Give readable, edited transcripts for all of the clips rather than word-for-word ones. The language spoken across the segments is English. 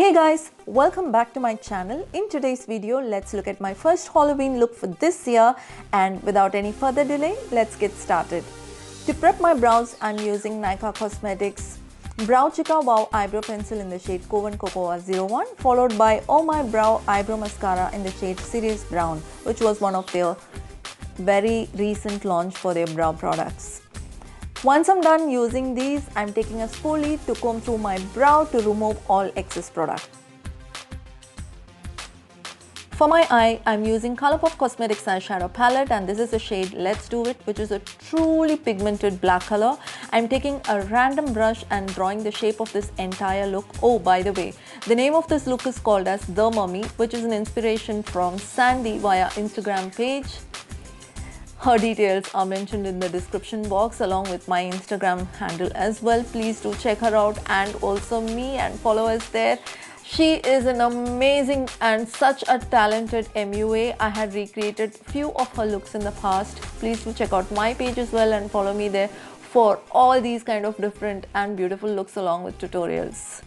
Hey guys, welcome back to my channel. In today's video, let's look at my first Halloween look for this year, and without any further delay, let's get started. To prep my brows, I'm using Nykaa Cosmetics Brow Chika Wow Eyebrow Pencil in the shade Coven Cocoa 01, followed by Oh My Brow Eyebrow Mascara in the shade Sirius Brown, which was one of their very recent launch for their brow products. Once I'm done using these, I'm taking a spoolie to comb through my brow to remove all excess product. For my eye, I'm using Colourpop Cosmetics eyeshadow palette, and this is the shade Let's Do It, which is a truly pigmented black color. I'm taking a random brush and drawing the shape of this entire look. Oh, by the way, the name of this look is called as The Mummy, which is an inspiration from Sandy via Instagram page. Her details are mentioned in the description box along with my Instagram handle as well. Please do check her out and also me and follow us there. She is an amazing and such a talented MUA. I had recreated few of her looks in the past. Please do check out my page as well and follow me there for all these kind of different and beautiful looks along with tutorials.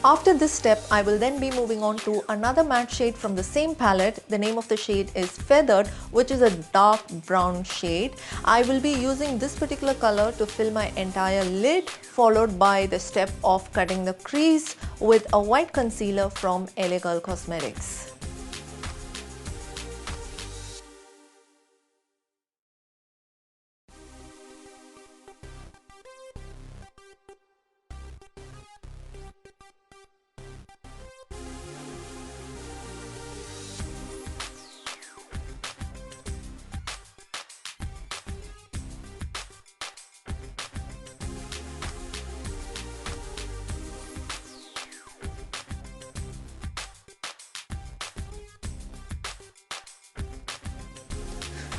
After this step, I will then be moving on to another matte shade from the same palette. The name of the shade is Feathered, which is a dark brown shade. I will be using this particular color to fill my entire lid, followed by the step of cutting the crease with a white concealer from LA Girl Cosmetics.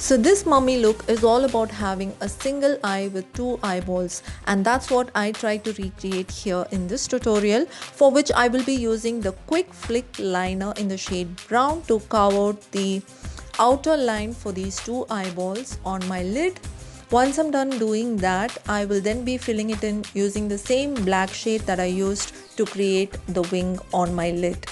So this mummy look is all about having a single eye with two eyeballs, and that's what I try to recreate here in this tutorial, for which I will be using the Quick Flick liner in the shade Brown to carve out the outer line for these two eyeballs on my lid. Once I'm done doing that, I will then be filling it in using the same black shade that I used to create the wing on my lid.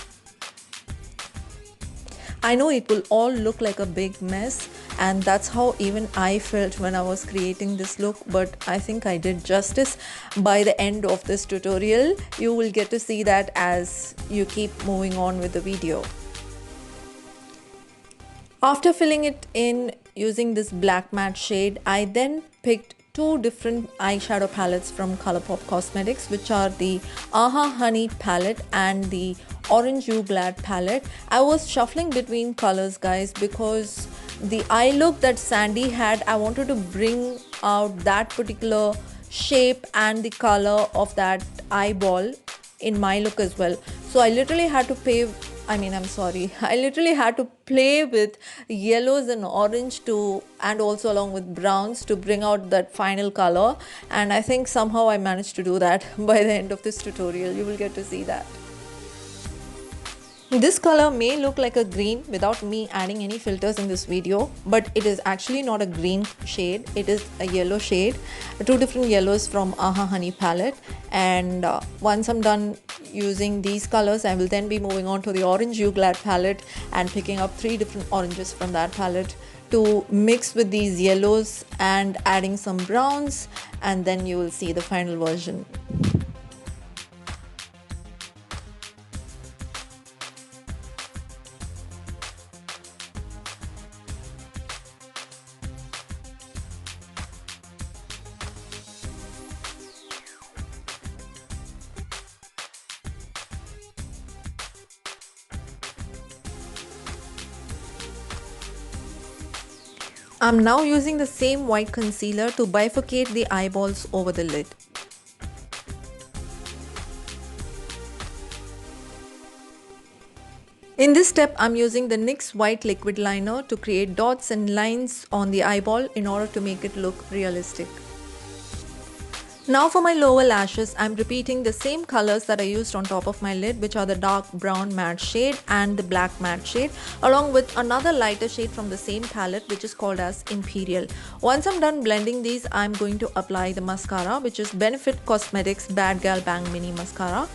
I know it will all look like a big mess, and that's how even I felt when I was creating this look, but I think I did justice. By the end of this tutorial, you will get to see that as you keep moving on with the video. After filling it in using this black matte shade, I then picked two different eyeshadow palettes from Colourpop Cosmetics, which are the Aha Honey palette and the Orange You Glad palette. I was shuffling between colors, guys, because the eye look that Sandy had, I wanted to bring out that particular shape and the color of that eyeball in my look as well. So I literally had to I literally had to play with yellows and orange and also along with browns to bring out that final color, and I think somehow I managed to do that. By the end of this tutorial, you will get to see that. This color may look like a green without me adding any filters in this video, but it is actually not a green shade. It is a yellow shade, two different yellows from Aha Honey palette. And once I'm done using these colors, I will then be moving on to the Orange You Glad palette and picking up three different oranges from that palette to mix with these yellows and adding some browns, and then you will see the final version. I'm now using the same white concealer to bifurcate the eyeballs over the lid. In this step, I'm using the NYX white liquid liner to create dots and lines on the eyeball in order to make it look realistic. Now for my lower lashes, I'm repeating the same colors that I used on top of my lid, which are the dark brown matte shade and the black matte shade, along with another lighter shade from the same palette, which is called as Imperial. Once I'm done blending these, I'm going to apply the mascara, which is Benefit Cosmetics Bad Gal Bang Mini Mascara.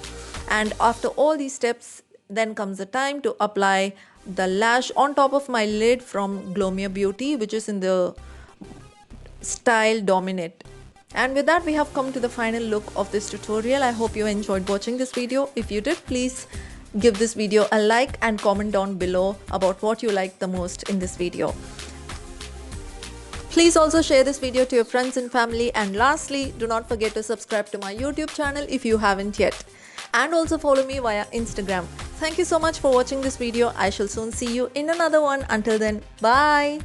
And after all these steps, then comes the time to apply the lash on top of my lid from Glowmiere Beauty, which is in the style Dominate. And with that, we have come to the final look of this tutorial. I hope you enjoyed watching this video. If you did, please give this video a like and comment down below about what you liked the most in this video. Please also share this video to your friends and family. And lastly, do not forget to subscribe to my YouTube channel if you haven't yet. And also follow me via Instagram. Thank you so much for watching this video. I shall soon see you in another one. Until then, bye.